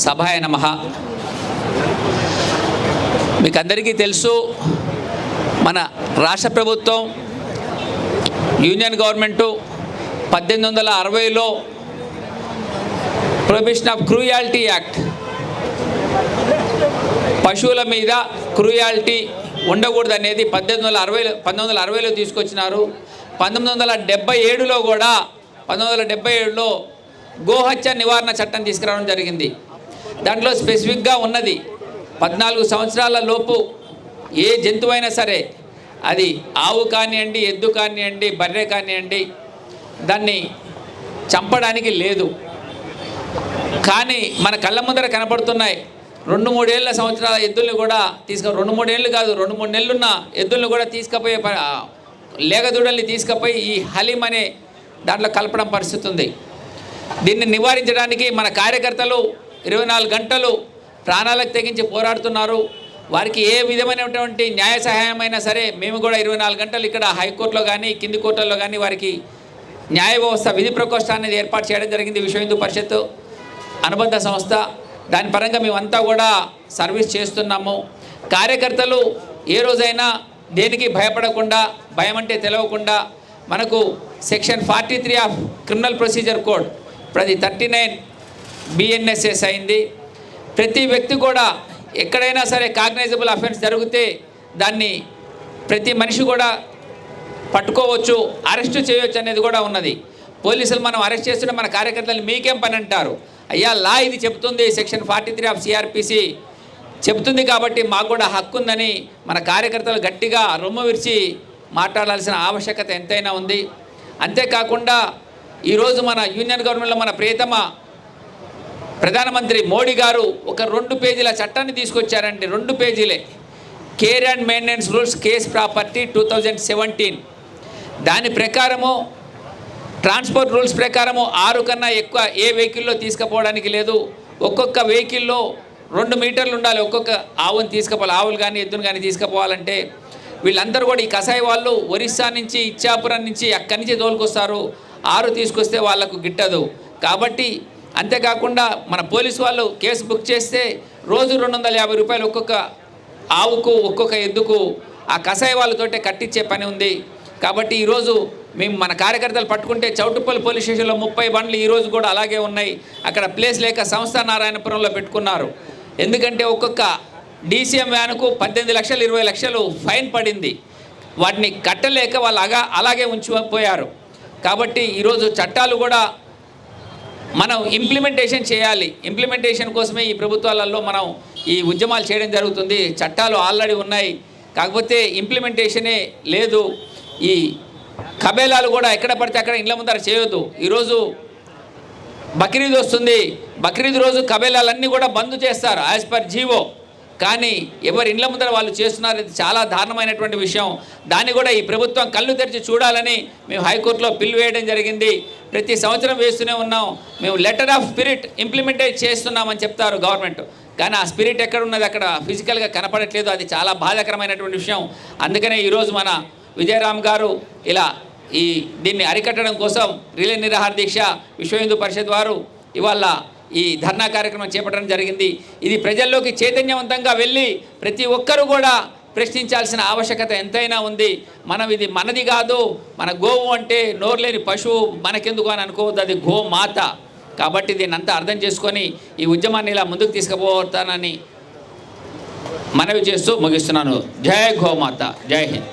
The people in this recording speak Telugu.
సభాయ నమః. మీకు అందరికీ తెలుసు, మన రాష్ట్ర ప్రభుత్వం యూనియన్ గవర్నమెంటు 1860లో ప్రొహిబిషన్ ఆఫ్ క్రూయాలిటీ యాక్ట్, పశువుల మీద క్రూయాలిటీ ఉండకూడదు అనేది 1960లో తీసుకొచ్చినారు. 1977లో కూడా 1977లో గోహత్య నివారణ చట్టం తీసుకురావడం జరిగింది. దాంట్లో స్పెసిఫిక్గా ఉన్నది 14 సంవత్సరాల లోపు ఏ జంతువైనా సరే, అది ఆవు కానివ్వండి, ఎద్దు కానివ్వండి, బర్రె కానివ్వండి, దాన్ని చంపడానికి లేదు. కానీ మన కళ్ళ ముందర కనపడుతున్నాయి 2-3 ఏళ్ళ సంవత్సరాల ఎద్దుల్ని కూడా 2-3 ఏళ్ళు కాదు, 2-3 నెలలున్న ఎద్దుల్ని కూడా తీసుకుపోయే లేగదూడల్ని తీసుకుపోయి ఈ హలీం అనే దాంట్లో కలపడం పరిస్థితి ఉంది. దీన్ని నివారించడానికి మన కార్యకర్తలు 24 గంటలు ప్రాణాలకు తెగించి పోరాడుతున్నారు. వారికి ఏ విధమైనటువంటి న్యాయ సహాయమైనా సరే మేము కూడా 24 గంటలు ఇక్కడ హైకోర్టులో కానీ కింది కోర్టుల్లో కానీ వారికి న్యాయ వ్యవస్థ విధి ప్రకోష్ఠాన్ని అనేది ఏర్పాటు చేయడం జరిగింది. విశ్వ హిందూ పరిషత్ అనుబంధ సంస్థ, దాని పరంగా మేమంతా కూడా సర్వీస్ చేస్తున్నాము. కార్యకర్తలు ఏ రోజైనా దేనికి భయపడకుండా, భయం అంటే తెలవకుండా, మనకు section 43 of criminal procedure code ప్రతి 39 BNSS అయింది. ప్రతి వ్యక్తి కూడా ఎక్కడైనా సరే కాగ్నైజబుల్ అఫెన్స్ జరిగితే దాన్ని ప్రతి మనిషి కూడా పట్టుకోవచ్చు, అరెస్టు చేయవచ్చు అనేది కూడా ఉన్నది. పోలీసులు మనం అరెస్ట్ చేస్తుంటే మన కార్యకర్తలు మీకేం పని అంటారు. అయ్యా, లా ఇది చెప్తుంది, సెక్షన్ 43 ఆఫ్ CRPC చెప్తుంది కాబట్టి మాకు కూడా హక్కు ఉందని మన కార్యకర్తలు గట్టిగా రొమ్ము విరిచి మాట్లాడాల్సిన ఆవశ్యకత ఎంతైనా ఉంది. అంతేకాకుండా ఈరోజు మన యూనియన్ గవర్నమెంట్లో మన ప్రియతమ ప్రధానమంత్రి మోడీ గారు ఒక 2 పేజీల చట్టాన్ని తీసుకొచ్చారండి. 2 పేజీలే, care and maintenance rules case property 2017. దాని ప్రకారము ట్రాన్స్పోర్ట్ రూల్స్ ప్రకారము 6 కన్నా ఎక్కువ ఏ వెహికల్లో తీసుకుపోవడానికి లేదు. ఒక్కొక్క వెహికల్లో 2 మీటర్లు ఉండాలి. ఒక్కొక్క ఆవుని తీసుకుపోవాలి, ఆవులు కానీ ఎద్దును కానీ తీసుకుపోవాలంటే వీళ్ళందరూ కూడా ఈ కసాయి వాళ్ళు ఒరిస్సా నుంచి, ఇచ్చాపురం నుంచి, అక్కడి నుంచి తోలుకొస్తారు. 6 తీసుకొస్తే వాళ్లకు గిట్టదు. కాబట్టి అంతేకాకుండా మన పోలీసు వాళ్ళు కేసు బుక్ చేస్తే రోజు 250 రూపాయలు ఒక్కొక్క ఆవుకు, ఒక్కొక్క ఎద్దుకు ఆ కసాయి వాళ్ళతోటే కట్టించే పని ఉంది. కాబట్టి ఈరోజు మేము మన కార్యకర్తలు పట్టుకుంటే చౌటుప్పల్ పోలీస్ స్టేషన్లో 30 బండ్లు ఈరోజు కూడా అలాగే ఉన్నాయి. అక్కడ ప్లేస్ లేక సంస్థ నారాయణపురంలో పెట్టుకున్నారు. ఎందుకంటే ఒక్కొక్క DCM వ్యానుకు 18 లక్షలు 20 లక్షలు ఫైన్ పడింది. వాటిని కట్టలేక వాళ్ళు అలాగే ఉంచిపోయారు. కాబట్టి ఈరోజు చట్టాలు కూడా మనం ఇంప్లిమెంటేషన్ చేయాలి. ఇంప్లిమెంటేషన్ కోసమే ఈ ప్రభుత్వాలలో మనం ఈ ఉద్యమాలు చేయడం జరుగుతుంది. చట్టాలు ఆల్రెడీ ఉన్నాయి, కాకపోతే ఇంప్లిమెంటేషనే లేదు. ఈ కబేలాలు కూడా ఎక్కడ పడితే అక్కడ ఇండ్ల ముందర చేయొద్దు. ఈరోజు బక్రీద్ వస్తుంది, బక్రీద్ రోజు కబేలాలన్నీ కూడా బంద్ చేస్తారు యాజ్ పర్ జీవో. కానీ ఎవరి ఇండ్ల ముందర వాళ్ళు చేస్తున్నారు. ఇది చాలా దారుణమైనటువంటి విషయం. దాన్ని కూడా ఈ ప్రభుత్వం కళ్ళు తెరిచి చూడాలని మేము హైకోర్టులో పిల్ వేయడం జరిగింది. ప్రతి సంవత్సరం వేస్తూనే ఉన్నాం. మేము లెటర్ ఆఫ్ స్పిరిట్ ఇంప్లిమెంటేట్ చేస్తున్నామని చెప్తారు గవర్నమెంట్, కానీ ఆ స్పిరిట్ ఎక్కడ ఉన్నది, అక్కడ ఫిజికల్గా కనపడట్లేదు. అది చాలా బాధాకరమైనటువంటి విషయం. అందుకనే ఈరోజు మన విజయరామ్ గారు ఇలా దీన్ని అరికట్టడం కోసం రిలే నిరాహార దీక్ష విశ్వ హిందూ పరిషత్ వారు ఇవాళ ఈ ధర్నా కార్యక్రమం చేపట్టడం జరిగింది. ఇది ప్రజల్లోకి చైతన్యవంతంగా వెళ్ళి ప్రతి ఒక్కరూ కూడా ప్రశ్నించాల్సిన ఆవశ్యకత ఎంతైనా ఉంది. ఇది మనది కాదు, మన గోవు అంటే నోరులేని పశువు, మనకెందుకు అని అనుకోవద్దు, అది గోమాత. కాబట్టి దీన్ని అంతా అర్థం చేసుకొని ఈ ఉద్యమాన్ని ఇలా ముందుకు తీసుకుపోతానని మనవి చేస్తూ ముగిస్తున్నాను. జై గోమాత, జై హింద్.